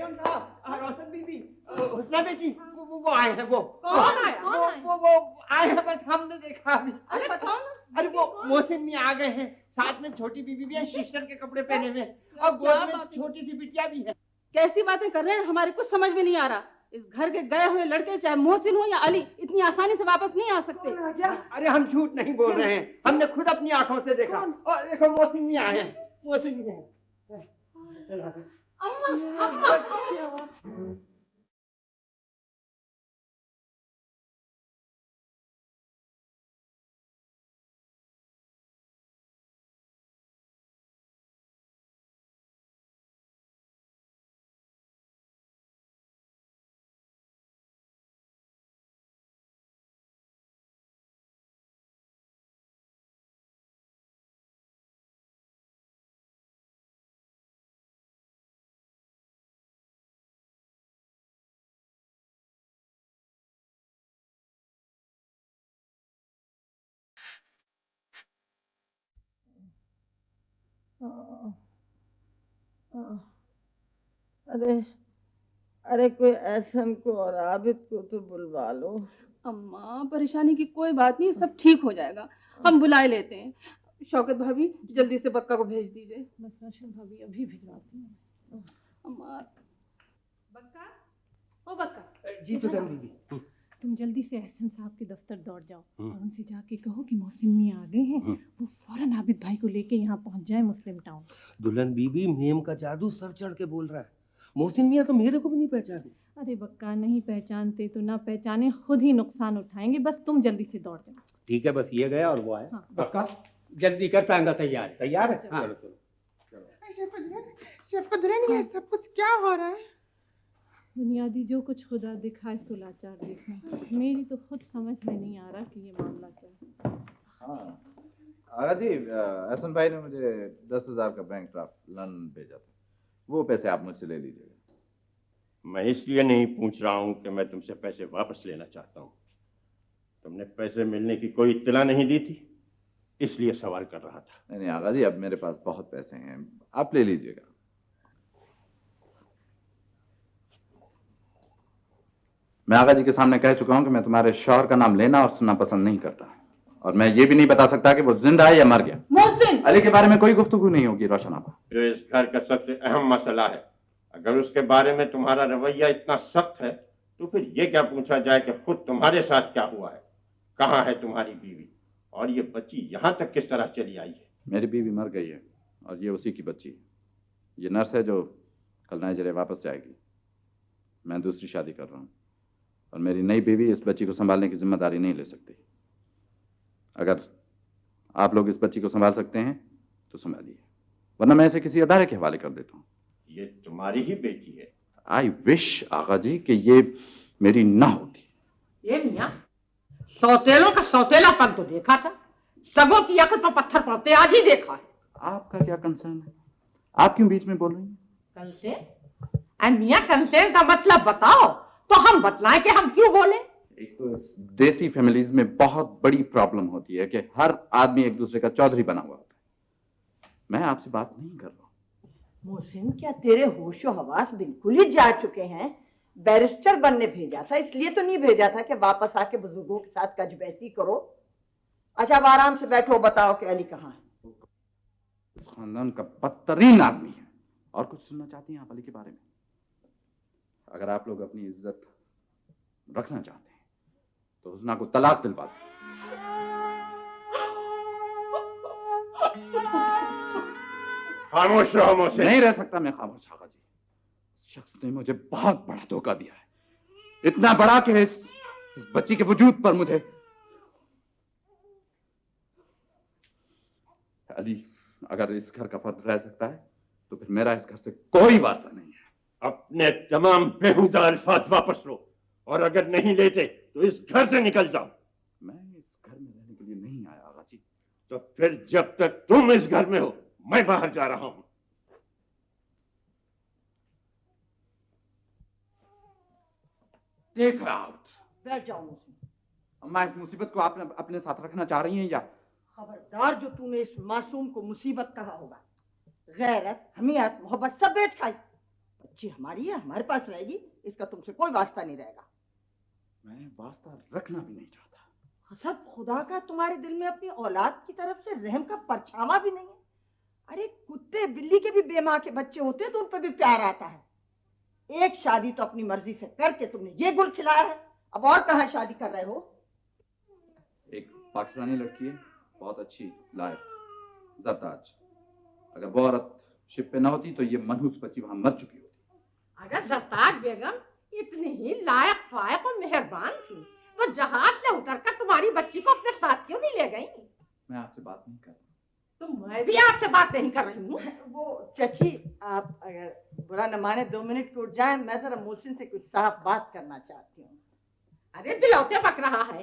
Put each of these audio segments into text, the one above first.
बेगम साहब, रोशन बीबी, हुस्ना बेटी, वो आए हैं। वो कौन आया? वो आए हैं, बस हमने देखा अभी। अरे बताओ ना। अरे वो मोहसिन मियां आ गए हैं, साथ में छोटी बीबी भी है, सिस्टर के कपड़े पहने हुए, और गोद में छोटी सी बिटिया भी है। कैसी बातें कर रहे हैं, हमारे कुछ समझ में नहीं आ रहा। इस घर के गए हुए लड़के चाहे मोहसिन हो या अली, इतनी आसानी से वापस नहीं आ सकते। अरे हम झूठ नहीं बोल रहे हैं, हमने खुद अपनी आंखों से देखा। और देखो मोहसिन मियां आए हैं, मोहसिन मियां। अम्मा, अम्मा। अरे अरे कोई एहसन को और आबिद को तो बुलवा लो। अम्मा परेशानी की कोई बात नहीं, सब ठीक हो जाएगा, हम बुलाए लेते हैं। शौकत भाभी जल्दी से बक्का को भेज दीजिए। बस रोशन भाभी अभी भिजवाती हूँ। अम्मा। बक्का, ओ बक्का। जी तो बीबी। तुम जल्दी से एहसन साहब के दफ्तर दौड़ जाओ और उनसे जाके कहो कि मौसिन मियां आ गए हैं, वो फौरन आबिद भाई को लेके यहाँ पहुँच जाए मुस्लिम टाउन। दुल्हन बीबी, मेम का जादू सर चढ़ के बोल रहा है। मोहसिन मियां तो मेरे को भी नहीं पहचाने। अरे बक्का, नहीं पहचानते तो ना पहचाने, खुद ही नुकसान उठाएंगे। बस तुम जल्दी से दौड़ जाओ। ठीक है, बस ये गया और वो आया। हाँ। बक्का जल्दी कर, तांगा तैयार है। तैयार है? हाँ। चलो चलो। शेफ कुदरत, ये सब कुछ क्या हो रहा है? बुनियादी जो कुछ खुदा दिखाए सो लाचार देखना। मेरी तो खुद समझ में नहीं आ रहा कि ये मामला क्या है। हाँ आगा जी, एहसन भाई ने मुझे 10,000 का बैंक ड्राफ्ट लंदन भेजा था, वो पैसे आप मुझसे ले लीजिएगा। मैं इसलिए नहीं पूछ रहा हूं कि मैं तुमसे पैसे वापस लेना चाहता हूं। तुमने पैसे मिलने की कोई इत्तला नहीं दी थी, इसलिए सवाल कर रहा था। नहीं आगा जी, अब मेरे पास बहुत पैसे हैं, आप ले लीजिएगा। मैं आगा जी के सामने कह चुका हूं कि मैं तुम्हारे शौहर का नाम लेना और सुनना पसंद नहीं करता, और मैं ये भी नहीं बता सकता कि वो जिंदा है या मर गया। मोहसिन! अली के बारे में कोई गुफ्तगू नहीं होगी रोशन आपा। जो इस घर का सबसे अहम मसला है, अगर उसके बारे में तुम्हारा रवैया इतना सख्त है तो फिर ये क्या पूछा जाए कि खुद तुम्हारे साथ क्या हुआ है, कहाँ है तुम्हारी बीवी, और ये बच्ची यहाँ तक किस तरह चली आई है। मेरी बीवी मर गई है और ये उसी की बच्ची है। ये नर्स है जो कल नाइजीरिया वापस से आएगी। मैं दूसरी शादी कर रहा हूँ और मेरी नई बीवी इस बच्ची को संभालने की जिम्मेदारी नहीं ले सकती। अगर आप लोग इस बच्ची को संभाल सकते हैं तो संभालिए, वरना मैं इसे किसी अदारे के हवाले कर देता हूँ। ये तुम्हारी ही बेटी है। आई विश आगा जी कि ये मेरी ना होती। ये मियाँ, सौतेलों का सौतेलापन तो देखा था, सबों की अकल पर पत्थर पड़ते आज ही देखा है। आपका क्या कंसर्न है? आप क्यों बीच में बोल रही हैं? कंसेन? मियाँ कंसेन का मतलब बताओ तो हम बतलाएं कि हम क्यों बोले। एक तो इस देसी फैमिलीज में बहुत बड़ी प्रॉब्लम होती है कि हर आदमी एक दूसरे का चौधरी बना हुआ होता है। मैं आपसे बात नहीं कर रहा हूँ। मोहसिन, क्या तेरे होशो हवास बिल्कुल ही जा चुके हैं? बैरिस्टर बनने भेजा था, इसलिए तो नहीं भेजा था कि वापस आके बुजुर्गों के साथ कजबैसी करो। अच्छा अब आराम से बैठो, बताओ कि अली कहाँ है? इस खानदान का बदतरीन आदमी है। और कुछ सुनना चाहती हैं आप अली के बारे में? अगर आप लोग अपनी इज्जत रखना चाहते हैं तो हुस्ना को तलाक दिलवा दो। खामोश रहो मोहसिन। नहीं रह सकता मैं खामोश आगा जी। इस शख्स ने मुझे बहुत बड़ा धोखा दिया है, इतना बड़ा कि इस बच्ची के वजूद पर मुझे। अली, अगर इस घर का फर्द रह सकता है तो फिर मेरा इस घर से कोई वास्ता नहीं है। अपने तमाम बेहुदा अल्फाज वापस लो, और अगर नहीं लेते तो इस घर से निकल जाओ। मैं इस घर में रहने के लिए नहीं आया आगा जी। तो फिर जब तक तुम इस घर में हो मैं बाहर जा रहा हूं। Take out. बैठ जाओ मोहसिन। अम्मा, इस मुसीबत को आपने अपने साथ रखना चाह रही हैं या? खबरदार जो तूने इस मासूम को मुसीबत कहा होगा। गैरत, हमीयत, मोहब्बत सब बेच खाई। बच्ची हमारी है, हमारे पास रहेगी, इसका तुमसे कोई वास्ता नहीं रहेगा। मैं वास्ता रखना भी नहीं चाहता। हसब खुदा का तुम्हारे दिल में अपनी औलाद की तरफ से रहम का परछावा भी नहीं है। अरे कुत्ते बिल्ली के भी बेमां के बच्चे होते हैं तो उन पर भी प्यार आता है। एक शादी तो अपनी मर्जी से करके तुमने ये गुल खिलाया है, अब और कहाँ शादी कर रहे हो? एक पाकिस्तानी लड़की है, बहुत अच्छी, लायक, जरताज। अगर वो औरत शिप पे ना होती तो ये मनहूस बच्ची वहां मर चुकी होती। अगर जरताज बेगम इतनी ही लायक फायक और मेहरबान थी तो जहाज से उतरकर तुम्हारी बच्ची को अपने साथ क्यों नहीं ले गई? मैं आपसे बात नहीं कर रहा। तो मैं भी आपसे बात नहीं कर रही हूँ। वो चाची, आप अगर बुरा न माने 2 मिनट को उठ जाए, मैं जरा मोहसिन से कुछ साफ बात करना चाहती हूँ। अरे बिलौते बक रहा है,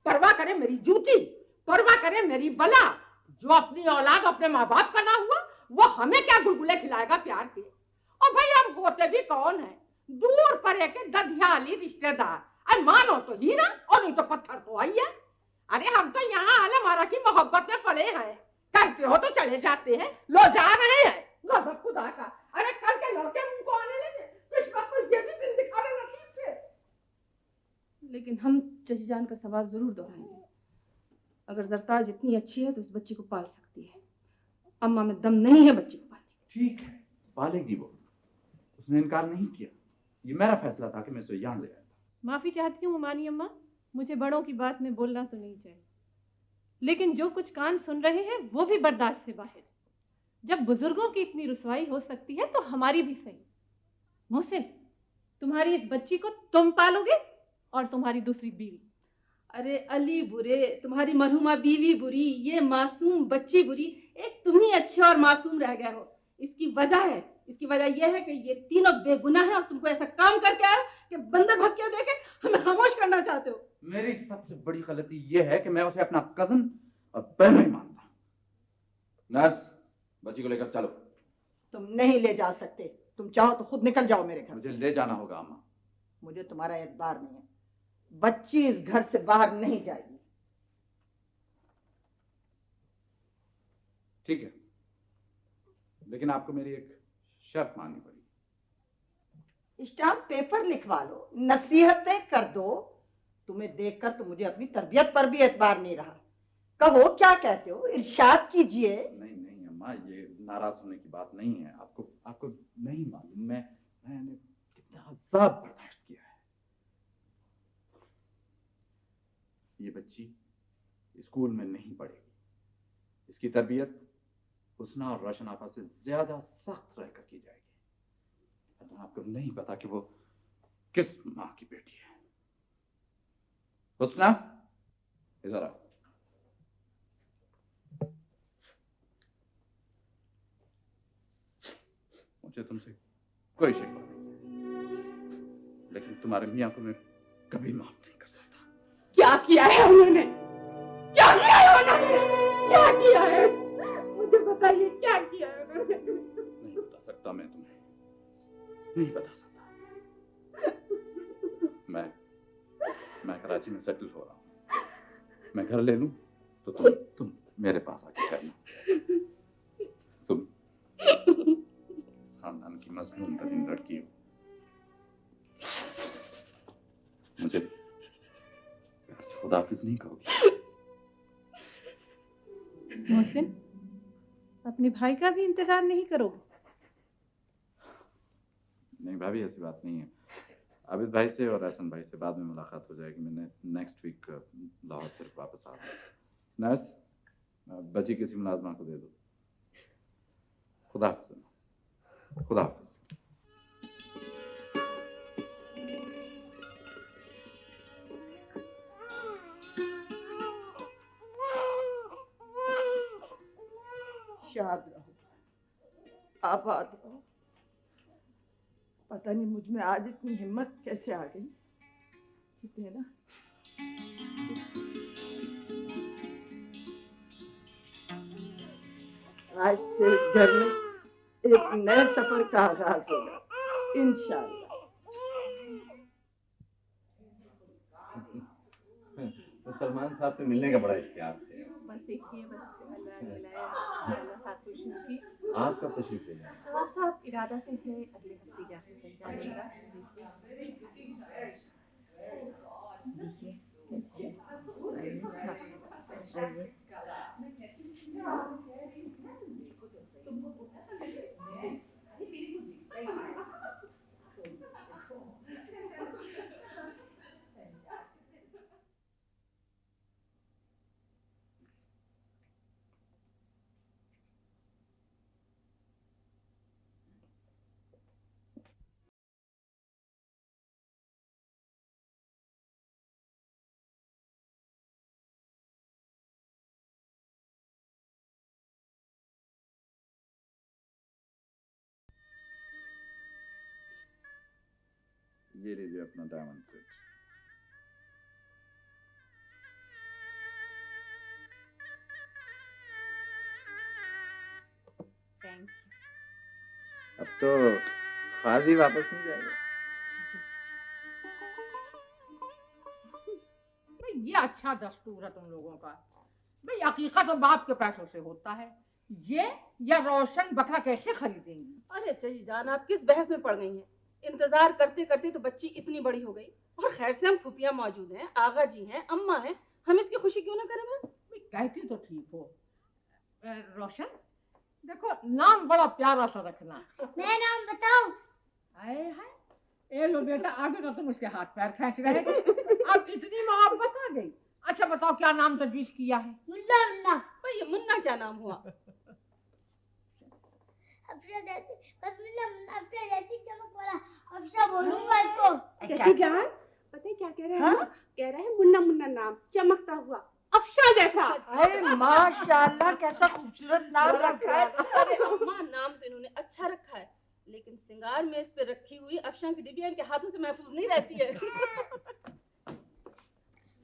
परवाह करे मेरी जूती, परवाह करे मेरी बला। जो अपनी औलाद अपने माँ बाप का ना हुआ वो हमें क्या गुलगुले खिलाएगा प्यार के? और भाई हम होते भी कौन है, दूर परे के दधियाली रिश्तेदार। अरे मानो तो हीरा और नहीं तो पत्थर तो आई है। अरे हम तो यहाँ अलमारा की मोहब्बत में पड़े हैं, कहते हो तो चले जाते हैं, लो जा रहे हैं। गजब खुदा का। अरे कल के लड़के मुंह को आने लगे, किस्मत को ये भी दिन दिखाने नसीब थे। लेकिन हम चची जान का सवाल जरूर दोहराएंगे। अगर जरताज इतनी अच्छी है तो उस बच्ची को पाल सकती है। अम्मा में दम नहीं है बच्ची को पालने। ठीक है, पालेगी वो, उसने इनकार नहीं किया। ये मेरा फैसला था कि मैं उसे यहाँ ले आया था। माफी चाहती हूँ मानी अम्मा, मुझे बड़ों की बात में बोलना तो नहीं चाहिए, लेकिन जो कुछ कान सुन रहे हैं वो भी बर्दाश्त से बाहर। जब बुजुर्गों की इतनी रुसवाई हो सकती है तो हमारी भी सही। मोहसिन, तुम्हारी इस बच्ची को तुम पालोगे और तुम्हारी दूसरी बीवी। अरे अली बुरे, तुम्हारी मरहुमा बीवी बुरी, ये मासूम बच्ची बुरी, एक तुम ही अच्छे और मासूम रह गए हो। इसकी वजह है, इसकी वजह यह है कि ये तीनों बेगुनाह हैं और तुमको ऐसा काम करके आए हो कि बंदर भक्के देके हमें खामोश करना चाहते हो। मेरी सबसे बड़ी गलती यह है कि मैं उसे अपना कजन और बहन नहीं मानता। नर्स, बच्ची को लेकर चलो। तुम नहीं ले जा सकते, तुम चाहो तो खुद निकल जाओ मेरे घर। मुझे ले जाना होगा अम्मा। मुझे तुम्हारा एतबार नहीं है, बच्ची इस घर से बाहर नहीं जाएगी। ठीक है, लेकिन आपको मेरी एक शर्त माननी पड़ेगी। स्टाम्प पेपर लिखवा लो, नसीहतें कर दो। तुम्हें देखकर तो मुझे अपनी तरबियत पर भी एतबार नहीं रहा। कहो क्या कहते हो, इरशाद कीजिए। नहीं नहीं अम्मा, ये नाराज होने की बात नहीं है। आपको नहीं मालूम मैंने कितना अज़ाब बर्दाश्त किया है। ये बच्ची स्कूल में नहीं पढ़ेगी, इसकी तरबियत हुस्ना और रोशन आपा से ज्यादा सख्त रहकर की जाएगी। आपको नहीं पता कि वो किस माँ की बेटी है। हुस्ना, इधर आओ। मुझे तुमसे कोई शिकवा नहीं, लेकिन तुम्हारे मियाँ को मैं कभी माफ नहीं कर सकता। क्या किया है उन्होंने? क्या किया है उन्होंने? क्या किया है? मुझे बताइए क्या किया है उन्होंने? नहीं बता सकता मैं तुम्हें, नहीं बता सकता। मैं कराची में सेटल हो रहा हूँ। मैं घर ले लूं तो तुम मेरे पास आके करना। तुम इस खानदान की मजलूम तरीन लड़की हो। मुझे प्यार से खुदाफिज नहीं कहोगी? मोहसिन, अपने भाई का भी इंतजार नहीं करोगे? नहीं भाभी, ऐसी बात नहीं है। आबिद भाई से और एहसन भाई से बाद में मुलाकात हो जाएगी। मैंने नेक्स्ट वीक लाहौर फिर वापस आ रहा हूँ। नर्स, बच्ची किसी मुलाजमा को दे दो। खुदा हाफिज़। खुदा हाफिज़। शाद रहो, आबाद रहो। पता नहीं मुझ में आज इतनी हिम्मत कैसे आ गई। जितने ना आज से इस घर में एक नए सफर का आगाज होगा इंशाअल्लाह। तो सलमान साहब से मिलने का बड़ा इख्तियार थे। बस देखिए, बस अल्लाह ने लाया, अल्लाह साथ खुश रखे। आप कब तशरीफ ले जाएंगे? नवाब साहब इरादा तो है अगले हफ्ते जाने का। ये लीजिए अपना डायमंड सेट। थैंक अब तो खाजी वापस नहीं जाएगा। भाई ये अच्छा दस्तूर है तुम लोगों का। भाई अकीका तो बाप के पैसों से होता है। ये या रोशन बकरा कैसे खरीदेंगी? अरे अच्छा जी जान, आप किस बहस में पड़ गई हैं? इंतजार करते करते तो बच्ची इतनी बड़ी हो गई, और खैर से हम फुफिया मौजूद हैं, आगा जी हैं, अम्मा हैं, हम इसकी खुशी क्यों ना करें? मैं कहती तो ठीक हो। रोशन देखो नाम बड़ा प्यारा सा रखना। मैं नाम बताऊं? आए हाय, ए लो बेटा, आगे तो तुम उसके हाथ पैर खींच रहे थे, अब इतनी मोहब्बत आ गई। अच्छा बताओ क्या नाम तजवीज किया है? मुन्ना। मुन्ना भाई ये मुन्ना क्या नाम हुआ? अफसा जैसी, बस मुन्ना मुन्ना, अफसा जैसी चमक वाला अफसा बोलूंगा इसको। चाची जान पता है क्या कह रहे हैं? हाँ? कह रहे हैं मुन्ना मुन्ना नाम चमकता हुआ अफसा जैसा। अरे माशाल्लाह कैसा खूबसूरत नाम रखा है। अरे अम्मा नाम तो इन्होंने अच्छा रखा है, लेकिन सिंगार में इस पे रखी हुई अफशा की डिबिया इनके हाथों से महफूज नहीं रहती है।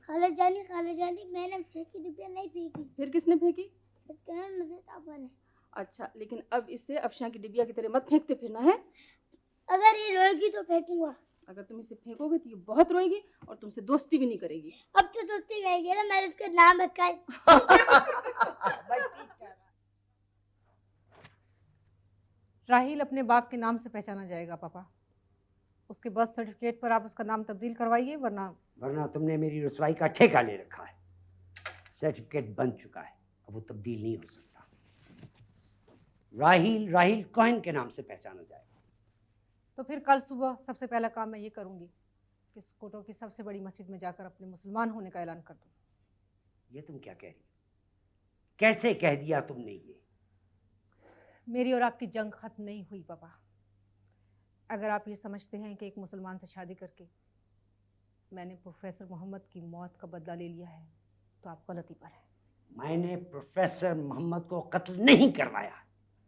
खाला जानी मैंने अफसा की डिबिया नहीं फेंकी। फिर किसने फेंकी? सच कहना मुझे ताबा ने। अच्छा, लेकिन अब इसे अफशा की डिबिया की तरह मत फेंकते फिरना है। अगर ये रोएगी तो फेंकूंगा। अगर तुम इसे फेंकोगे तो ये बहुत रोएगी और तुमसे दोस्ती भी नहीं करेगी। अब तो दोस्ती करेगी ना, मैंने उसका नाम रखा है। राहील अपने बाप के नाम से पहचाना जाएगा पापा। उसके बर्थ सर्टिफिकेट पर आप उसका नाम तब्दील करवाइए, वरना तुमने मेरी रुसवाई का ठेका ले रखा है। सर्टिफिकेट बन चुका है, अब वो तब्दील नहीं हो सकता। राहील कोहेन के नाम से पहचाना जाएगा। तो फिर कल सुबह सबसे पहला काम मैं ये करूंगी कि स्कोटो की सबसे बड़ी मस्जिद में जाकर अपने मुसलमान होने का ऐलान कर दूं। ये तुम क्या कह रही हो? कैसे कह दिया तुमने ये? मेरी और आपकी जंग खत्म नहीं हुई पापा। अगर आप ये समझते हैं कि एक मुसलमान से शादी करके मैंने प्रोफेसर मोहम्मद की मौत का बदला ले लिया है, तो आप गलती पर हैं। मैंने प्रोफेसर मोहम्मद को कत्ल नहीं करवाया।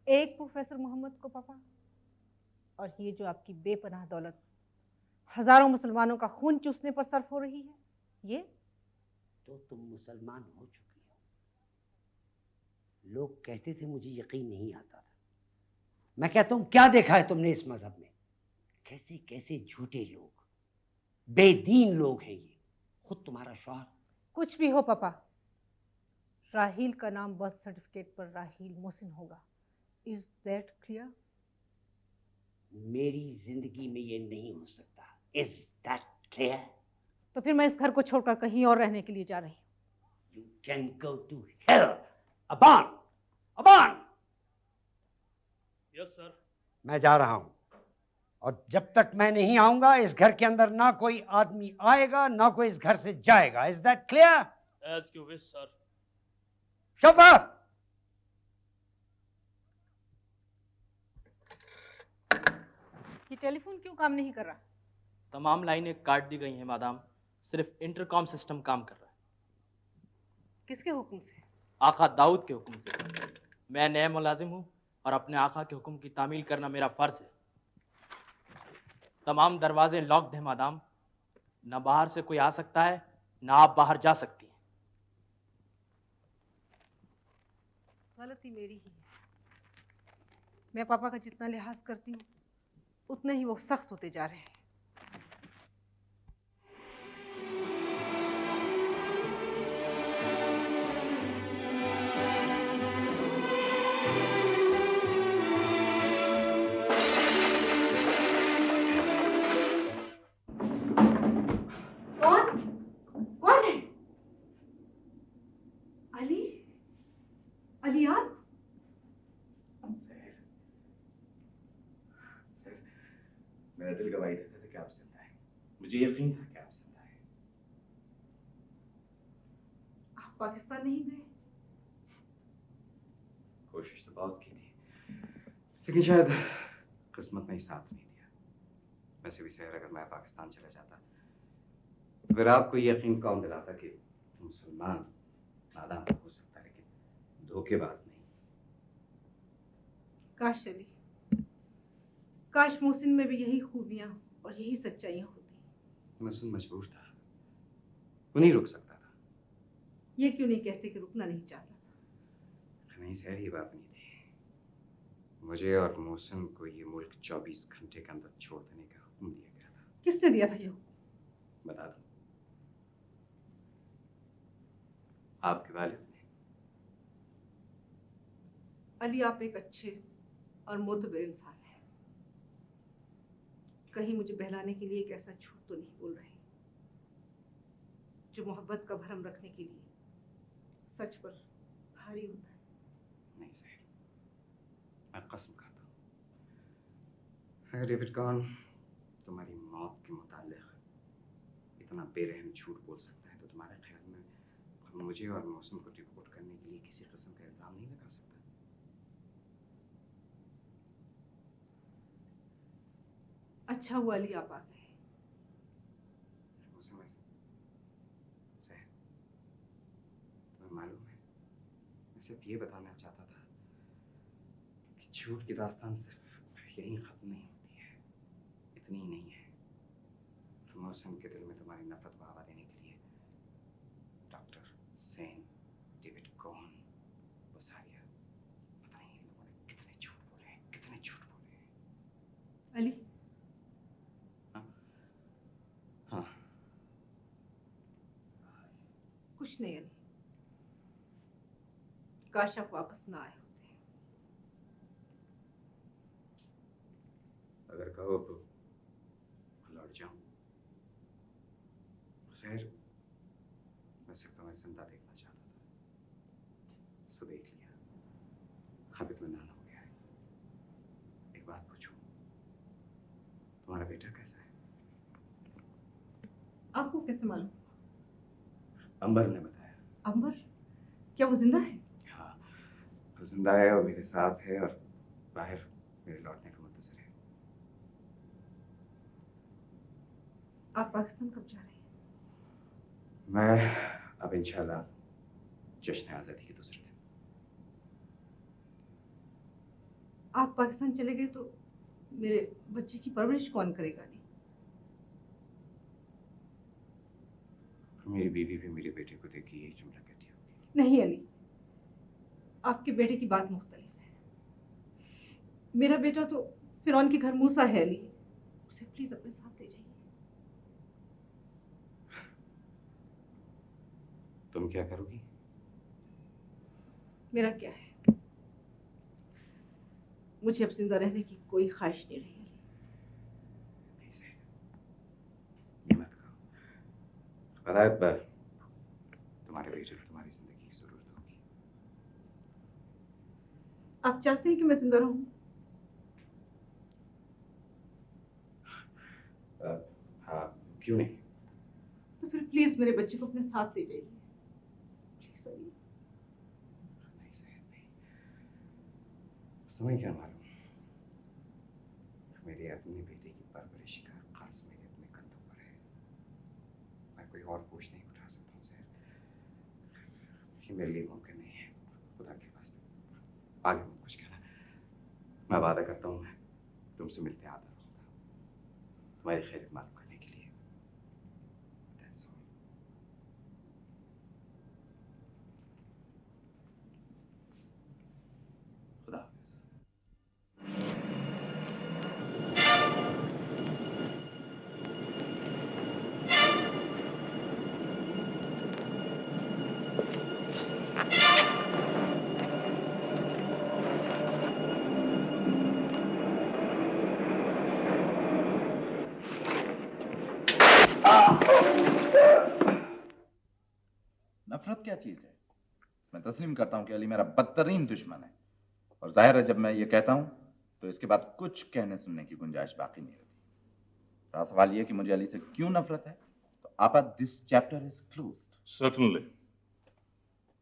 एक प्रोफेसर मोहम्मद को पापा, और ये जो आपकी बेपनाह दौलत हजारों मुसलमानों का खून चूसने पर सर्फ हो रही है, ये तो तुम मुसलमान हो चुकी हो। लोग कहते थे, मुझे यकीन नहीं आता था। मैं कहता हूं क्या देखा है तुमने इस मजहब में? कैसे कैसे झूठे लोग, बेदीन लोग हैं ये। खुद तुम्हारा शौहर। कुछ भी हो पापा, राहील का नाम बर्थ सर्टिफिकेट पर राहील मोहसिन होगा। Is that clear? मेरी जिंदगी में ये नहीं हो सकता। Is that clear? तो फिर मैं इस घर को छोड़कर कहीं और रहने के लिए जा रही हूँ। You can go to hell. Aban. Yes sir. मैं जा रहा हूं, और जब तक मैं नहीं आऊंगा इस घर के अंदर ना कोई आदमी आएगा ना कोई इस घर से जाएगा। Is that clear? As you wish sir. Chauffeur, ये टेलीफोन क्यों काम नहीं कर रहा? तमाम लाइनें काट दी गई हैं मैडम, सिर्फ इंटरकॉम सिस्टम काम कर रहा है। किसके हुक्म से? आका दाऊद के हुक्म से। मैं नया मुलाजिम हूँ और अपने आका के हुक्म की तामील करना मेरा फ़र्ज़ है। तमाम दरवाजे लॉक्ड हैं मैडम, ना बाहर से कोई आ सकता है ना आप बाहर जा सकती हैं। गलती मेरी ही है। मैं पापा का जितना लिहाज करती हूँ उतने ही वो सख्त होते जा रहे हैं। मेरा दिल गवाही देता था कि आप जिंदा हैं। मुझे यकीन था कि आप जिंदा हैं। आप पाकिस्तान नहीं गए? कोशिश तो बहुत की थी, लेकिन शायद किस्मत ने ही साथ नहीं दिया। वैसे भी शहर अगर मैं पाकिस्तान चला जाता तो फिर आपको यकीन कौन दिलाता कि मुसलमान नादान तो हो सकता है लेकिन धोखेबाज नहीं। काश अली, काश मोहसिन में भी यही खूबियां और यही सच्चाइयां होती। मोहसिन मजबूर था, वो नहीं रुक सकता था। ये क्यों नहीं कहते कि रुकना नहीं चाहता था? नहीं सर, ये बात नहीं थी। मुझे और मोहसिन को ये मुल्क 24 घंटे के अंदर छोड़ देने का हुक्म दिया गया था। किसने दिया था ये हुक्म? बता दूं, आपके वालिद ने। अली, आप एक अच्छे और मोतबर इंसान हैं। कहीं मुझे बहलाने के लिए एक ऐसा झूठ तो नहीं बोल रहे जो मोहब्बत का भरम रखने के लिए सच पर भारी होता है? नहीं सर, मैं कसम खाता हूँ। डेविड कॉन तुम्हारी मौत के मुताल्लिक इतना बेरहम झूठ बोल सकता है तो तुम्हारे ख्याल में हम मुझे और मौसम को रिपोर्ट करने के लिए किसी किस्म का इल्जाम नहीं लगा सकता? अच्छा हुआ अली आप आ गए। तुम्हें मालूम है, मैं सिर्फ ये बताना चाहता था कि झूठ की दास्तान सिर्फ यहीं खत्म नहीं होती है, इतनी ही नहीं है। मौसम के दिल में तुम्हारी नफरत बढ़ावा देने के लिए डॉक्टर सेन, डेविड कॉन, बुसारिया, पता नहीं इन लोगों ने कितने झूठ बोले हैं, कितने झूठ बोले हैं। अली, हाँ, कुछ नहीं अली, काश आप वापस ना आए होते। अगर कहो तो लौट जाऊं। खैर, मैं सिर्फ तुम्हें जिंदा देखना चाहता था, सो देख लिया। अब इत्मीनान हो गया है। एक बात पूछूं, तुम्हारा बेटा कैसा है? आपको कैसे मालूम? अंबर ने बताया। अंबर? क्या वो जिंदा है? हाँ, वो जिंदा है और मेरे साथ है और बाहर मेरे लौटने का मुंतज़िर है। आप पाकिस्तान कब जा रहे हैं? मैं अब इंशाल्लाह जश्न आज़ादी के दूसरे दिन। आप पाकिस्तान चले गए तो मेरे बच्चे की परवरिश कौन करेगा? नहीं, मेरी बीवी भी मेरे बेटे को देखी यही जुमला कहती होगी। नहीं अली, आपके बेटे की बात मुख्तलिफ है। मेरा बेटा तो फिरौन के घर मूसा है अली, उसे प्लीज अपने साथ ले जाइए। तुम क्या करोगी? मेरा क्या है, मुझे अब जिंदा रहने की कोई ख्वाहिश नहीं रही। पता है, तुम्हारे बेटे को तुम्हारी जिंदगी की जरूरत होगी। आप चाहते हैं कि मैं जिंदा रहूं? हाँ, क्यों नहीं? तो फिर प्लीज मेरे बच्चे को अपने साथ ले जाइए। प्लीज अली। नहीं सही नहीं, तुम्हें क्या मालूम, मेरे अपने बेटे की परवरिश का कर्ज मेरे अपने कंधों पर है। मैं कोई और बोझ नहीं उठा सकता हूँ सर, ये मेरे लिए मुमकिन नहीं है। खुदा के वास्ते आगे मत कुछ कहना। मैं वादा करता हूँ मैं तुमसे मिलते आता रहूँगा, तुम्हारी खैरियत मालूम करने के लिए। That's all. खुदा हाफिज़। नफरत क्या चीज है? मैं तस्लीम करता हूं कि अली मेरा बदतरीन दुश्मन है, और जाहिर है जब मैं ये कहता हूं तो इसके बाद कुछ कहने सुनने की गुंजाइश बाकी नहीं रहती। रहा सवाल ये कि मुझे अली से क्यों नफरत है, तो आपा this chapter is closed. Certainly.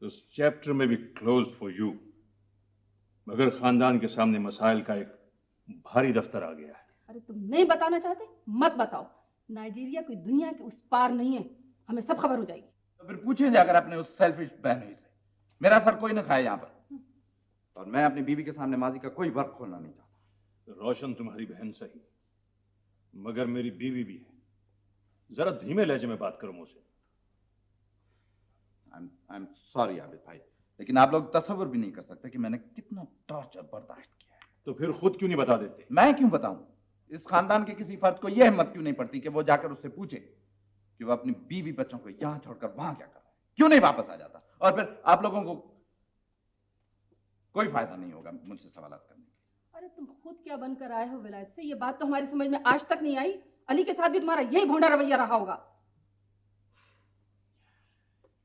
This chapter may be closed for you. मगर खानदान के सामने मसाइल का एक भारी दफ्तर आ गया है। अरे तुम नहीं बताना चाहते, मत बताओ। नाइजीरिया कोई दुनिया के उस पार नहीं है, हमें सब खबर हो जाएगी। तो फिर पूछे जाकर अपने उस सेल्फिश बहनोई से। मेरा सर कोई न खाए यहाँ पर, और मैं अपनी बीवी के सामने माजी का कोई वर्क खोलना नहीं चाहता। रोशन तुम्हारी बहन सही, मगर मेरी बीवी भी है। जरा धीमे लहजे में बात करो मुझसे। आई एम सॉरी आबिद भाई, लेकिन आप लोग तसव्वुर भी नहीं कर सकते कि मैंने कितना टॉर्चर बर्दाश्त किया है। तो फिर खुद क्यों नहीं बता देते? मैं क्यों बताऊं? इस खानदान के किसी फर्द को यह हिम्मत क्यों नहीं पड़ती कि वो जाकर उससे पूछे कि वो अपनी बीवी बच्चों को यहां छोड़कर वहां क्या कर रहा है, क्यों नहीं वापस आ जाता? और फिर आप लोगों को कोई फायदा नहीं होगा मुझसे सवालात करने के। अरे तुम खुद क्या बनकर आए हो विलायत से, ये बात तो हमारी समझ में आज तक नहीं आई। अली के साथ भी तुम्हारा यही भोंडा रवैया रहा होगा।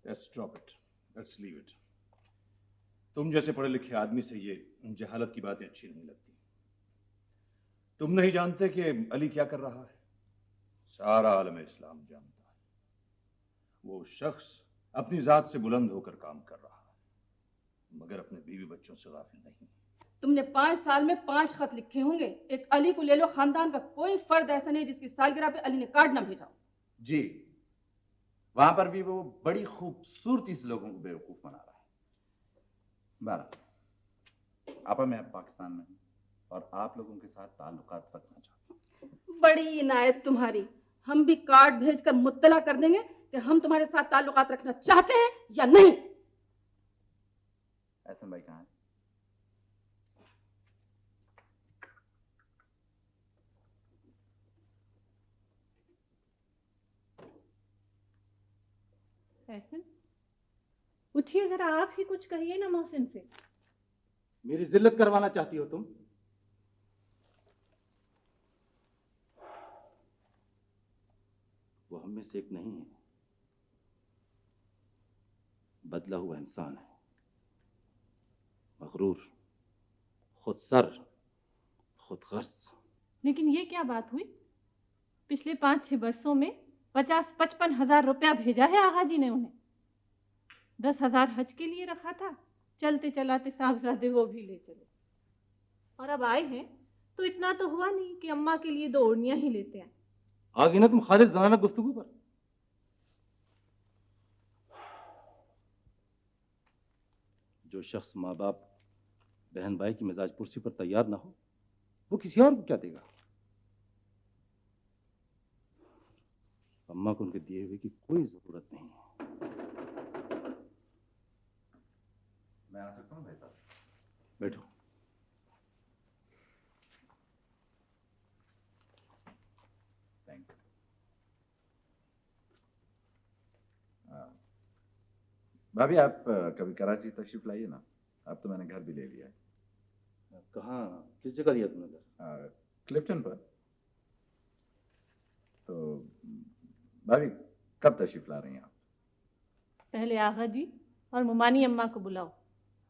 Let's drop it. Let's leave it. तुम जैसे पढ़े लिखे आदमी से ये जहालत की बातें अच्छी नहीं लगती। तुम नहीं जानते कि अली क्या कर रहा है? सारा आलम इस्लाम जानता है। वो शख्स अपनी जात से बुलंद होकर काम कर रहा है, मगर अपने बीवी बच्चों से गाफिल नहीं। तुमने 5 साल में 5 खत लिखे होंगे। एक अली को ले लो, खानदान का कोई फर्द ऐसा नहीं जिसकी सालगिरह पे अली ने कार्ड ना भेजा। जी, वहां पर भी वो बड़ी खूबसूरती से लोगों को बेवकूफ बना रहा है। बहरहाल आपा, मैं अब पाकिस्तान में हूँ और आप लोगों के साथ ताल्लुकात रखना चाहता हूँ। बड़ी इनायत तुम्हारी। हम भी कार्ड भेजकर मुत्तला कर देंगे कि हम तुम्हारे साथ ताल्लुकात रखना चाहते हैं या नहीं। एहसन भाई कहाँ है? एहसन, उठिए जरा, आप ही कुछ कहिए ना मोहसिन से। मेरी जिल्लत करवाना चाहती हो तुम? वो हम में से एक नहीं है, बदला हुआ इंसान है, मगरूर, खुद सर, खुद गर्ज। लेकिन ये क्या बात हुई? पिछले 5-6 वर्षों में 50-55 हजार रुपया भेजा है आगा जी ने उन्हें। 10,000 हज के लिए रखा था, चलते चलाते साहबजादे वो भी ले चले। और अब आए हैं तो इतना तो हुआ नहीं कि अम्मा के लिए 2 ओढ़नियां ही लेते आए। आ गई ना तुम खालिद ज़नाना गुफ्तगू पर। जो शख्स माँ बाप बहन भाई की मिजाज पुरसी पर तैयार ना हो, वो किसी और को क्या देगा? अम्मा को उनके दिए हुए की कोई जरूरत नहीं है। मैं आ सकता हूँ भाई साहब? बैठो। Thank you. भाभी, आप कभी कराची तशरीफ लाइए ना। अब तो मैंने घर भी ले लिया है। कहाँ, किस जगह लिया तुमने घर? क्लिफ्टन पर। तो भाभी, कब तशरीफ ला रही हैं आप? पहले आगा जी और मुमानी अम्मा को बुलाओ,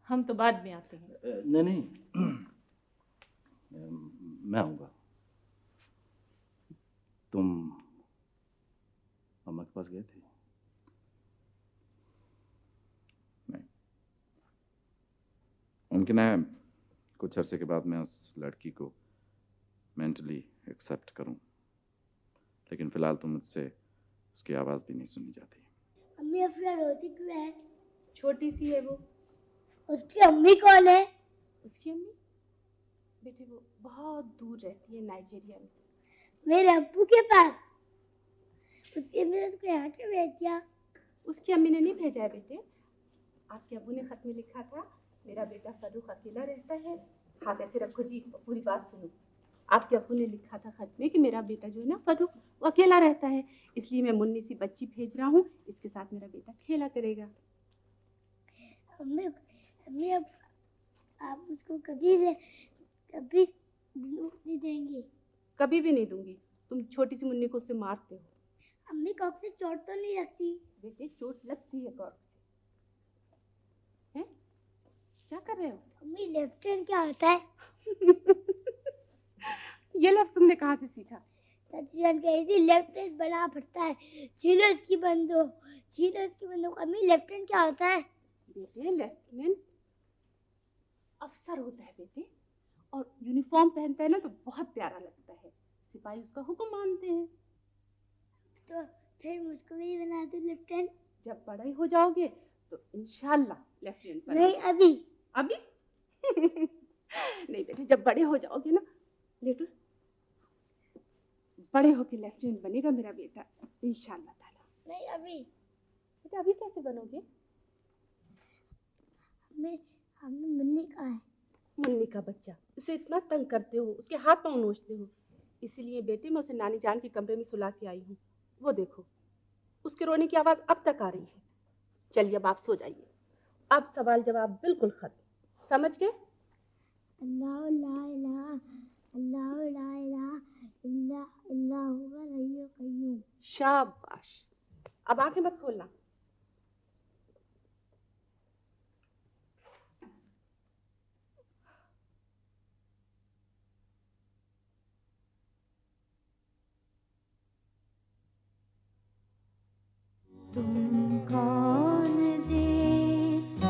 हम तो बाद में आते हैं। नहीं, मैं आऊंगा। तुम अम्मा के पास गए थे? नहीं, मुमकिन है कुछ अरसे के बाद मैं उस लड़की को मेंटली एक्सेप्ट करूं, लेकिन फिलहाल तो मुझसे उसकी आवाज़ भी नहीं सुनी जाती। अम्मी अफरा रोती क्यों है? छोटी सी है वो। उसकी अम्मी कौन है? उसकी अम्मी बेटे वो बहुत दूर रहती है, नाइजीरिया में। मेरे अब्बू के पास। उसकी अम्मी ने उसको यहाँ क्यों भेज दिया? उसकी अम्मी ने नहीं भेजा है बेटे। आपके अब्बू ने खत में लिखा था, मेरा बेटा फरूख अकेला रहता है। हाथ ऐसे रखो जी, पूरी बात सुनो। आपके अब्बू ने लिखा था खत में कि मेरा बेटा जो है ना फरूख, वो अकेला रहता है, इसलिए मैं मुन्नी सी बच्ची भेज रहा हूँ, इसके साथ मेरा बेटा खेला करेगा। अम्मी अब आप उसको कभी नहीं देंगी? कभी भी नहीं दूंगी। तुम छोटी सी मुन्नी को उससे मारते हो। अम्मी कॉक से चोट तो नहीं लगती? बेटे चोट लगती है कॉक से। हैं? क्या कर रहे हो? अम्मी लेफ्ट हैंड क्या होता है? ये लफ्ज तुमने कहाँ से सीखा? चाची जान कह रही थी लेफ्टिनेंट बना पड़ता है। छीलो इसकी बंदूक। अम्मी लेफ्टिनेंट क्या होता है? बेटे लेफ्टिनेंट अफसर होता है बेटे, और यूनिफॉर्म पहनता है ना तो बहुत प्यारा लगता है। सिपाही उसका हुक्म मानते हैं। तो फिर मुझको भी बना दो लेफ्टिनेंट। जब बड़े हो जाओगे तो इंशाल्लाह लेफ्टिनेंट नहीं अभी नहीं बेटे, जब बड़े हो जाओगे ना लेटर, बड़े होके लेफ्टिनेंट बनेगा मेरा बेटा इंशाल्लाह ताला। नहीं अभी। बेटा अभी कैसे बनोगे? हमने मुन्नी कहा है। मुन्नी का बच्चा, उसे इतना तंग करते हो, उसके हाथ पांव नोचते हो, इसीलिए बेटे मैं उसे नानी जान के कमरे में सुला के आई हूँ। वो देखो उसके रोने की आवाज अब तक आ रही है। चलिए अब आप सो जाइए। अब सवाल जवाब बिल्कुल खत्म, समझ गए? अल्लाह ला इलाहा इल्ला हुवल हय्युल कय्यूम। शाबाश। अब आंखें मत खोलना। तुम कौन देश,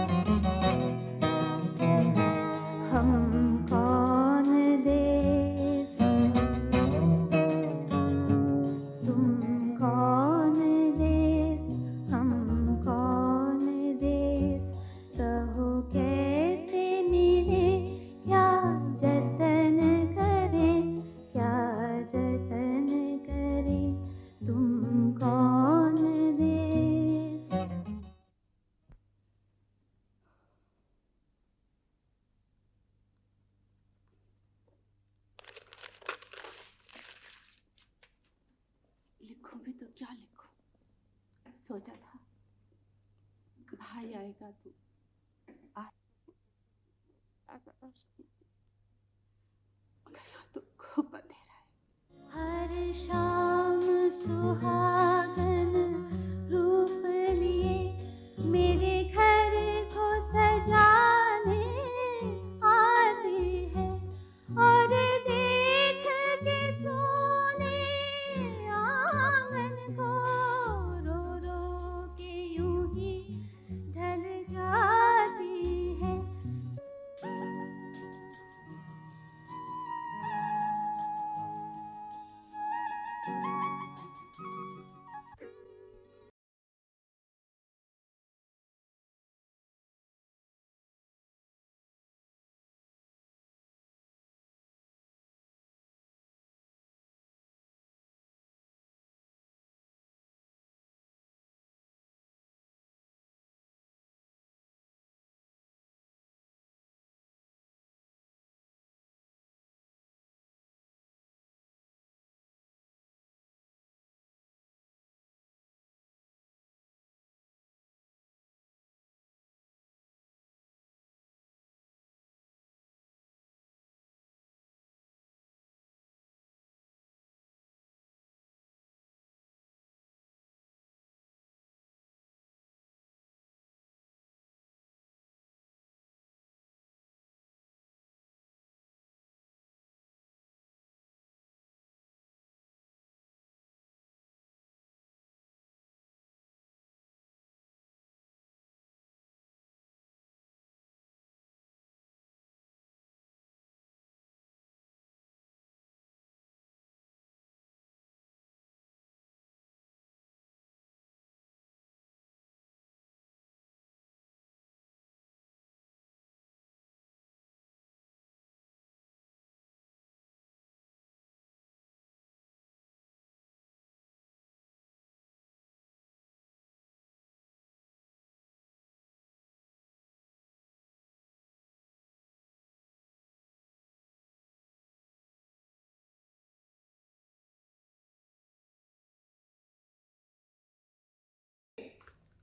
हम कौन देश, तुम कौन देश, हम कौन देश, कहो कैसे मिले, क्या जतन करें, क्या जतन करें, तुम कौन देश। लिखूं भी तो क्या लिखूं? सोचा था भाई आएगा तो तो खूब अंधेरा है। हर शाम सुहागन रूप लिए मेरे घर को सजाने आते हैं, और देख के सोने आंगन को रो रो के यूं ही ढल जाती है।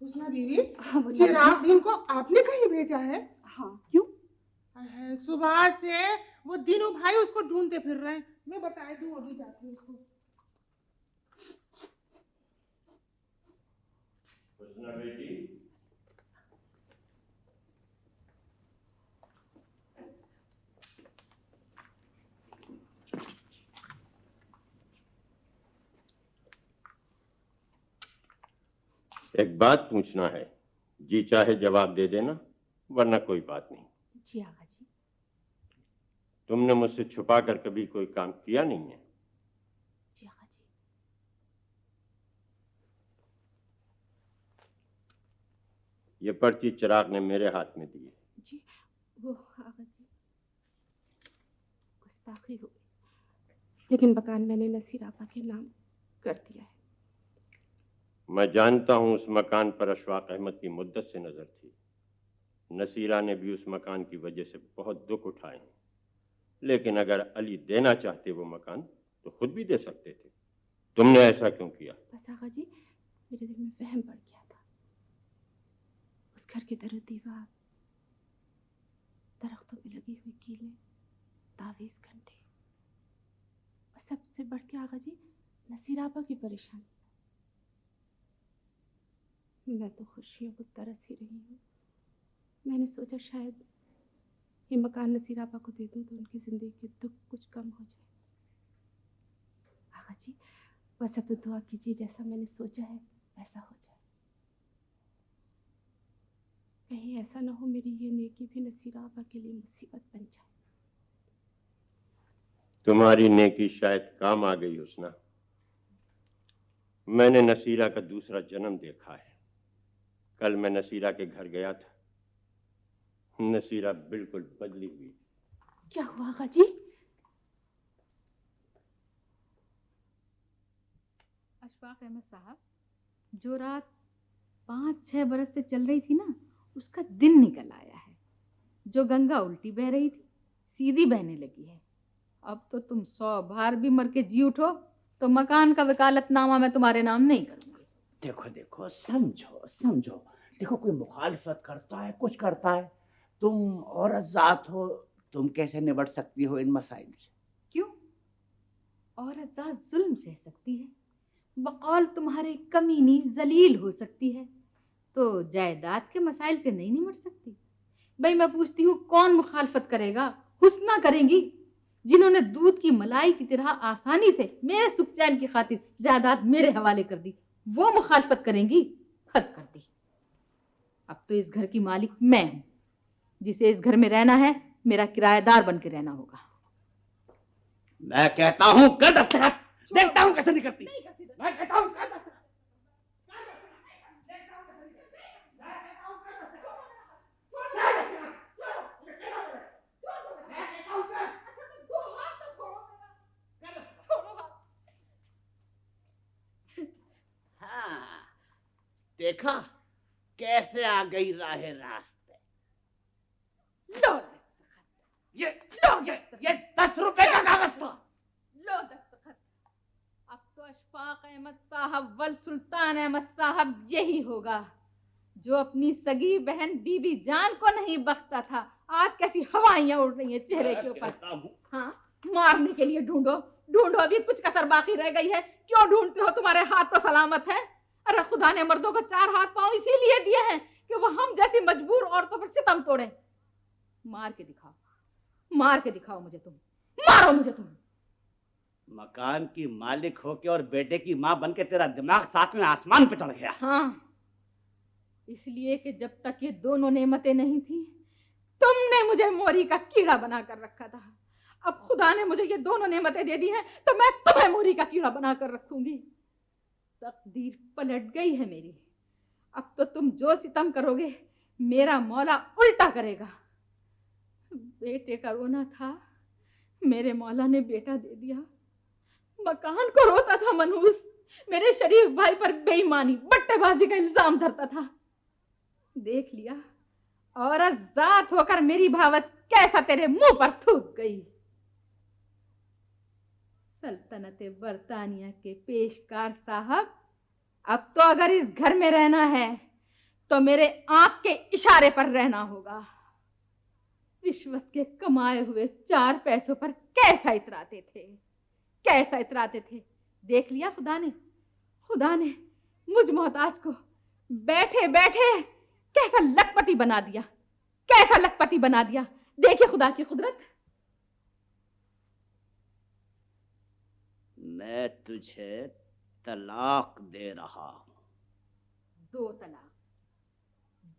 हुस्ना बीवी, चिराग दिन को आपने कहीं भेजा है? हाँ, क्यों? सुबह से वो दिनों भाई उसको ढूंढते फिर रहे हैं। मैं बता दूं अभी जाती हूँ उसको। हुस्ना बेटी, एक बात पूछना है, जी चाहे जवाब दे देना, वरना कोई बात नहीं। जी आगा जी। तुमने मुझसे छुपा कर कभी कोई काम किया नहीं है? जी आगा जी। ये पर्ची चिराग ने मेरे हाथ में दी है। जी वो आगा जी, गुस्ताखी हो गई, लेकिन मकान मैंने नसीर आपा के नाम कर दिया है। मैं जानता हूं उस मकान पर अशफाक अहमद की मुद्दत से नजर थी। नसीरा ने भी उस मकान की वजह से बहुत दुख उठाए हैं, लेकिन अगर अली देना चाहते वो मकान तो खुद भी दे सकते थे। तुमने ऐसा क्यों किया? बस आगा जी, मेरे दिल में वहम पड़ गया था। उस घर के दर दीवार, दरख्तों पे लगी हुई कीलें, तावीज़ घंटे, और सबसे बढ़ के आगा जी नसीर आपा की परेशानी। मैं तो खुशियों को तरस ही रही हूँ। मैंने सोचा शायद ये मकान नसीर आपा को दे दूँ तो उनकी जिंदगी के दुख कुछ कम हो जाए। आगा जी बस अब तो दुआ कीजिए जैसा मैंने सोचा है वैसा हो जाए। कहीं ऐसा ना हो मेरी ये नेकी भी नसीर आपा के लिए मुसीबत बन जाए। तुम्हारी नेकी शायद काम आ गई हुस्ना। मैंने नसीरा का दूसरा जन्म देखा है। कल मैं नसीरा के घर गया था। नसीरा बिल्कुल बदली हुई। क्या हुआ आगा जी? अशफाक अहमद साहब, जो रात 5-6 बरस से चल रही थी ना, उसका दिन निकल आया है। जो गंगा उल्टी बह रही थी सीधी बहने लगी है। अब तो तुम 100 बार भी मर के जी उठो तो मकान का वकालतनामा मैं तुम्हारे नाम नहीं करूंगी। देखो देखो, समझो समझो। देखो, कोई मुखालफत करता है, कुछ करता है, तुम औरत जात हो, तुम कैसे निबट सकती हो इन मसाइल से? क्यों? औरत जात जुल्म सह सकती है, बकौल तुम्हारे कमीनी जलील हो सकती है, तो जायदाद के मसाइल से नहीं निमट सकती? भाई मैं पूछती हूँ, कौन मुखालफत करेगा? हुस्ना करेंगी, जिन्होंने दूध की मलाई की तरह आसानी से मेरे सुख चैन की खातिर जायदाद मेरे हवाले कर दी, वो मुखालफत करेंगी? हद कर दी। अब तो इस घर की मालिक मैं हूं। जिसे इस घर में रहना है मेरा किराएदार बन के रहना होगा। मैं कहता हूँ कर दस्तखत, देखता हूँ कैसे नहीं करती। मैं कहता हूँ कर दस्तखत। हाँ, देखा कैसे आ गई राहे रास्ते। लो ये 10 रुपए का कागज था। लो दस्तखत। अब तो अशफाक अहमद साहब वल सुल्तान अहमद साहब यही होगा जो अपनी सगी बहन बीबी जान को नहीं बख्शता था। आज कैसी हवाइयां उड़ रही हैं चेहरे के ऊपर। हाँ, मारने के लिए ढूंढो ढूंढो, अभी कुछ कसर बाकी रह गई है। क्यों ढूंढते हो? तुम्हारे हाथ तो सलामत है। अरे खुदा ने मर्दों को 4 हाथ पांव इसीलिए दिए हैं कि वो हम जैसी मजबूर औरतों पर सितम तोड़े। मार के दिखाओ, मार के दिखाओ मुझे, तुम मारो मुझे तुम। मकान की मालिक होके और बेटे की माँ बनके तेरा दिमाग साथ में आसमान पे चढ़ गया। हाँ, इसलिए कि जब तक ये दोनों नेमतें नहीं थी तुमने मुझे मोरी का कीड़ा बना कर रखा था। अब खुदा ने मुझे ये दोनों नेमतें दे दी हैं तो मैं तुम्हें मोरी का कीड़ा बना कर रखूंगी। तकदीर पलट गई है मेरी। अब तो तुम जो सितम करोगे मेरा मौला उल्टा करेगा। बेटे का रोना था, मेरे मौला ने बेटा दे दिया। मकान को रोता था मनहूस, मेरे शरीफ भाई पर बेईमानी बट्टेबाजी का इल्जाम धरता था। देख लिया, औरत जात होकर मेरी भावत कैसा तेरे मुंह पर थूक गई। सल्तनते बरतानिया के पेशकार साहब, अब तो अगर इस घर में रहना है तो मेरे आंख के इशारे पर रहना होगा। रिश्वत के कमाए हुए 4 पैसों पर कैसा इतराते थे, कैसा इतराते थे। देख लिया खुदा ने मुझ मोहताज को बैठे बैठे कैसा लखपति बना दिया, कैसा लखपति बना दिया। देखिए खुदा की कुदरत। मैं तुझे तलाक दे रहा हूं। 2 तलाक,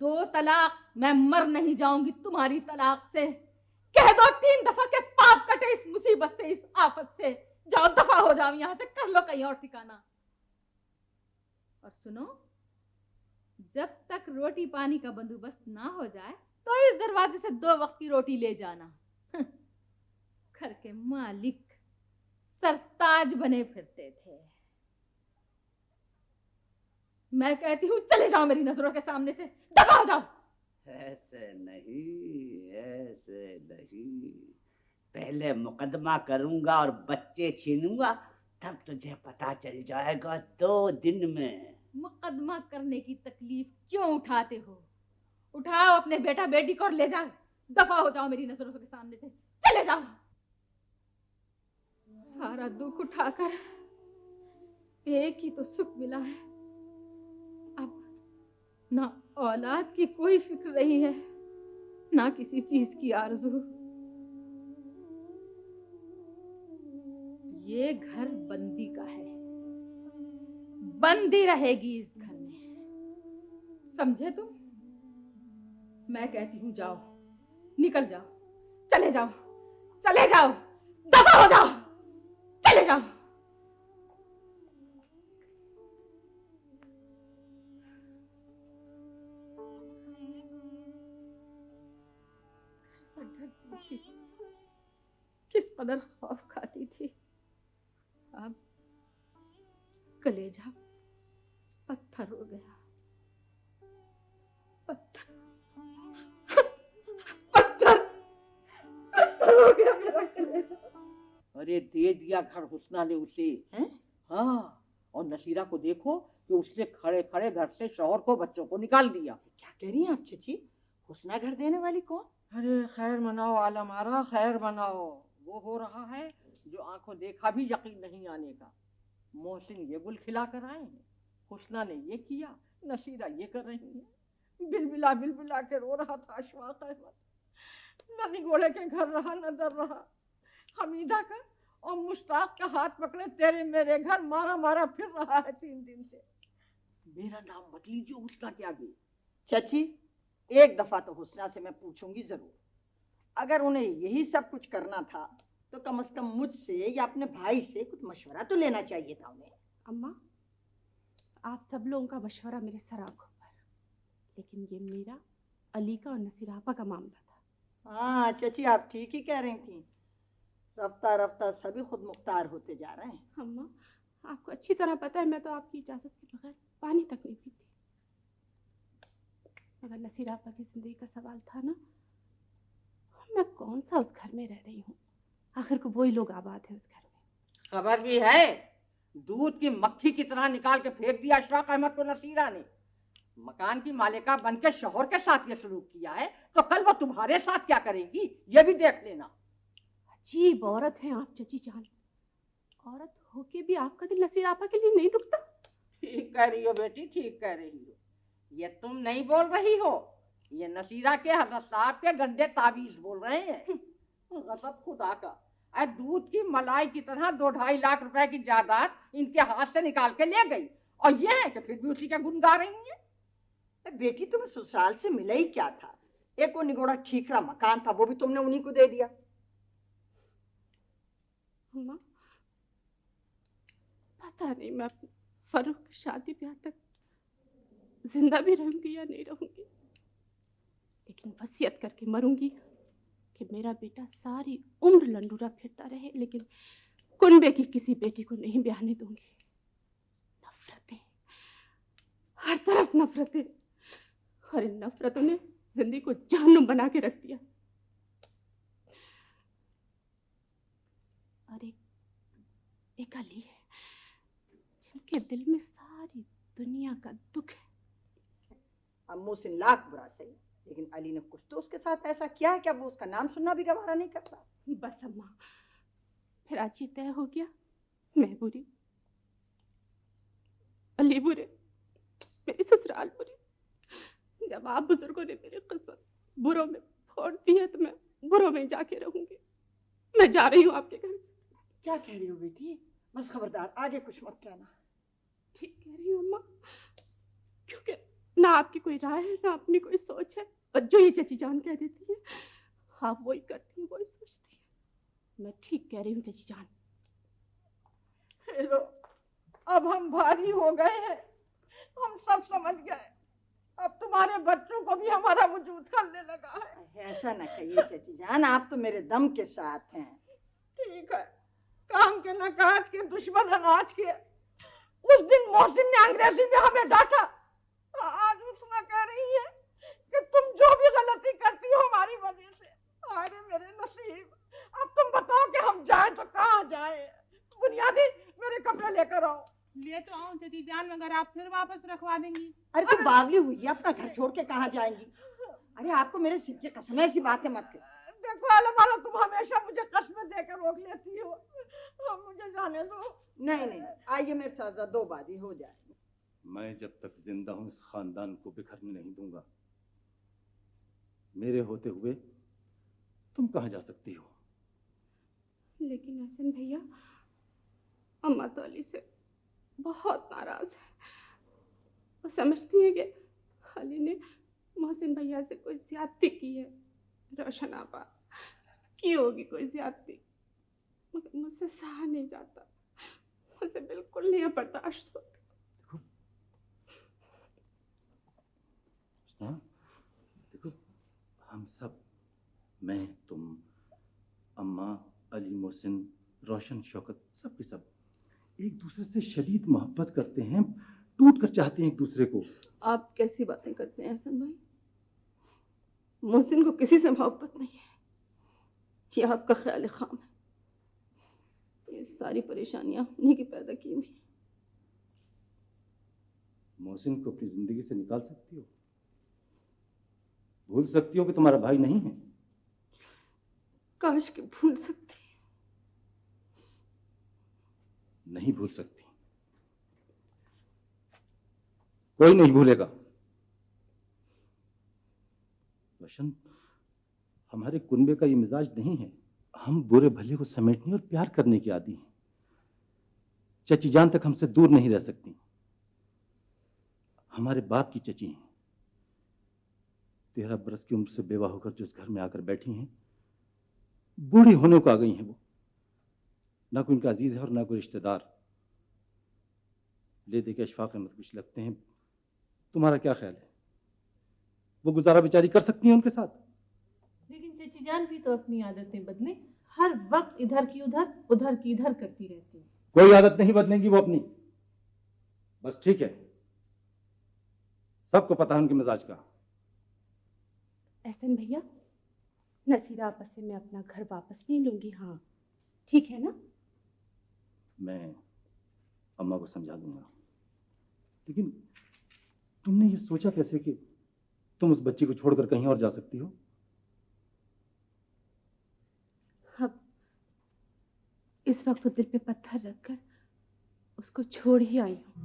2 तलाक। मैं मर नहीं जाऊंगी तुम्हारी तलाक से। कह दो 3 दफा के पाप कटे इस मुसीबत से, इस आफत से। जाओ, दफा हो जाओ यहां से, कर लो कहीं और ठिकाना। और सुनो, जब तक रोटी पानी का बंदोबस्त ना हो जाए तो इस दरवाजे से 2 वक्त की रोटी ले जाना। घर के मालिक सरताज बने फिरते थे। मैं कहती हूँ चले जाओ मेरी नजरों के सामने से, दफा हो जाओ। ऐसे नहीं, ऐसे नहीं। पहले मुकदमा करूंगा और बच्चे छीनूंगा, तब तुझे पता चल जाएगा 2 दिन में। मुकदमा करने की तकलीफ क्यों उठाते हो? उठाओ अपने बेटा बेटी को और ले जाओ। दफा हो जाओ मेरी नजरों के सामने से, चले जाओ। सारा दुख उठाकर एक ही तो सुख मिला है। अब ना औलाद की कोई फिक्र रही है, ना किसी चीज की आरज़ू। ये घर बंदी का है, बंदी रहेगी इस घर में, समझे तुम? मैं कहती हूँ जाओ, निकल जाओ, चले जाओ, चले जाओ, दफा हो जाओ, चले जाओ। किस कदर खौफ खाती थी, अब कलेजा पत्थर हो गया। पत्थर पत्थर पत्थर हो गया मेरा कलेजा। अरे दे दिया घर हुस्ना ने उसे, हैं? हाँ, और नसीरा को देखो कि उसने खड़े खड़े घर से शौहर को बच्चों को निकाल दिया। क्या कह रही हैं आप चाची? हुस्ना घर देने वाली कौन? अरे खैर मनाओ आलम आरा, खैर मनाओ। वो हो रहा है जो आंखों देखा भी यकीन नहीं आने का। मोहसिन ये गुल खिला कर आए हैं, हुस्ना ने ये किया, नसीरा ये कर रही है। बिलबिला बिलबिला के रो रहा था अशफाक अहमद। न निगोड़े के घर रहा न दर रहा। हमीदा का और मुश्ताक का हाथ पकड़े तेरे मेरे घर मारा मारा फिर रहा है 3 दिन से। मेरा नाम मत लीजिए हुस्ना के आगे। चाची, एक दफा तो हुस्ना से मैं पूछूंगी जरूर। अगर उन्हें यही सब कुछ करना था तो कम से कम मुझसे या अपने भाई से कुछ मशवरा तो लेना चाहिए था उन्हें। अम्मा, आप सब लोगों का मशवरा मेरे सर आंखों पर, लेकिन ये मेरा, अली का और नसीर आपा का मामला था। हाँ चाची, आप ठीक ही कह रही थी। रफ्ता रफ्ता सभी खुद मुख्तार होते जा रहे हैं। अम्मा, आपको अच्छी तरह पता है मैं तो आपकी इजाजत के बगैर पानी तक नहीं पीती। अगर नसीर आपा की जिंदगी का सवाल था ना, मैं कौन सा उस घर में रह रही हूँ? आखिर को वही लोग आबाद हैं उस घर में। खबर भी है, दूध की मक्खी की तरह निकाल के फेंक दिया अशफाक अहमद को नसीरा ने। मकान की मालिका बनके शौहर के साथ ये सलूक किया है, तो कल वो तुम्हारे साथ क्या करेगी ये भी देख लेना। अजीब औरत हैं आप चची जान। औरत होके भी आपका दिल नसीर आपा के लिए नहीं दुखता? ठीक कह रही हो बेटी, ठीक कह रही हो। ये तुम नहीं बोल रही हो, ये नसीरा के हजरत साहब के गंदे ताबीज बोल रहे हैं। गजब खुदा का, दूध की मलाई की तरह 2-2.5 लाख रुपए की जायदाद इनके हाथ से निकाल के ले गई, और ये है कि फिर भी उसी का गुण गा रही है। बेटी तुम्हें ससुराल से मिला ही क्या था? एक वो निगोड़ा ठीकरा मकान था, वो भी तुमने उन्हीं को दे दिया। अम्मा, पता नहीं मैं फरूख की शादी ब्याह तक जिंदा भी रहूंगी या नहीं रहूंगी, लेकिन वसीयत करके मरूंगी कि मेरा बेटा सारी उम्र लंडूरा फिरता रहे, लेकिन कुनबे की किसी बेटी को नहीं ब्याहने दूंगी। नफरतें, हर तरफ नफरतें, और इन नफरतों ने जिंदगी को जहन्नुम बना के रख दिया। और एक अली है जिनके दिल में सारी दुनिया का दुख है। अम्मू से लाख बुरा सही, लेकिन अली ने कुछ तो उसके साथ ऐसा किया है कि अब वो उसका नाम सुनना भी गवारा नहीं करता। बस अम्मा, फिर आज ये तय हो गया, मैं बुरी, अली बुरे, मेरी ससुराल बुरी। जब आप बुजुर्गों ने मेरी किस्मत बुरों में फोड़ दी है तो मैं बुरों में जाके रहूंगी। मैं जा रही हूँ आपके घर से। क्या कह रही हो बेटी? बस खबरदार आगे कुछ मत कहना। ठीक कह रही हूँ अम्मा। क्योंकि ना आपकी कोई राय है ना अपनी कोई सोच है, और जो ये चची जान कह देती है आप वही करती है, वही सोचती है। मैं ठीक कह रही हूँ चची जान। हेलो, अब हम भारी हो गए हैं, हम सब समझ गए। अब तुम्हारे बच्चों को भी हमारा वजूद करने लगा है। ऐसा न कहिए चची जान, आप तो मेरे दम के साथ हैं। ठीक है, काम के न काज के दुश्मन अनाज के। उस दिन मोहसिन ने अंग्रेजी में हमें डांटा, आज उसने कह रही है कि तुम जो भी गलती करती हो हमारी वजह से। अरे मेरे नसीब, अब तुम बताओ कि हम जाए तो कहाँ जाए। बुनियादी मेरे कपड़े लेकर आओ। ले तो आऊं चची जान, मगर आप फिर वापस रखवा देंगी। अरे तो बावली हुई है, अपना घर छोड़ के कहाँ जाएंगी? अरे आपको मेरे सिर की कसम, ऐसी बातें मत कर। देखो अलमारा, तुम हमेशा मुझे कसमें देकर रोक लेती हो। अब मुझे जाने दो। नहीं, आइए मेरे साथ 2 बाजी हो जाए। मैं जब तक जिंदा हूं इस खानदान को बिखरने नहीं दूंगा। मेरे होते हुए तुम कहाँ जा सकती हो? लेकिन हसन भैया, अम्मा तो अली से बहुत नाराज है। वो समझती है कि अली ने मोहसिन भैया से कोई ज्यादती की है। रोशन आपा की होगी कोई ज्यादती, मगर मुझसे सहा नहीं जाता, मुझसे बिल्कुल नहीं बर्दाश्त होता। देखो, हम सब, मैं, तुम, अम्मा, अली, मोहसिन, रोशन, शौकत, सब के सब एक दूसरे से शदीद मोहब्बत करते हैं, टूट कर चाहते हैं एक दूसरे को। आप कैसी बातें करते हैं हसन भाई? मोहसिन को किसी से मोहब्बत नहीं है, ये आपका ख्याल खाम है। ये सारी परेशानियां उन्हीं की पैदा की हुई। मोहसिन को अपनी जिंदगी से निकाल सकती हो? भूल सकती हो कि तुम्हारा भाई नहीं है? काश कि भूल सकती। नहीं भूल सकती, कोई नहीं भूलेगा। रोशन, हमारे कुनबे का ये मिजाज नहीं है। हम बुरे भले को समेटने और प्यार करने के आदी हैं। चची जान तक हमसे दूर नहीं रह सकती। हमारे बाप की चची हैं। 13 बरस की उम्र से बेवा होकर जो इस घर में आकर बैठी हैं, बूढ़ी होने को आ गई हैं। वो ना कोई उनका अजीज है और ना कोई रिश्तेदार। ले दे के अशफाक अहमद कुछ लगते हैं। तुम्हारा क्या ख्याल है? वो गुजारा बेचारी कर सकती हैं उनके साथ? लेकिन चची जान भी तो अपनी आदतें बदले, हर वक्त इधर की उधर की इधर करती रहती है। कोई आदत नहीं बदलेंगी वो अपनी। बस ठीक है, सबको पता है उनके मिजाज का। एहसन भैया, नसीरा आपस से मैं अपना घर वापस नहीं लूंगी। हाँ ठीक है ना? मैं अम्मा को समझा दूंगा। लेकिन तुमने ये सोचा कैसे कि तुम उस बच्ची को छोड़कर कहीं और जा सकती हो? अब इस वक्त तो दिल पे पत्थर रखकर उसको छोड़ ही आई हूँ।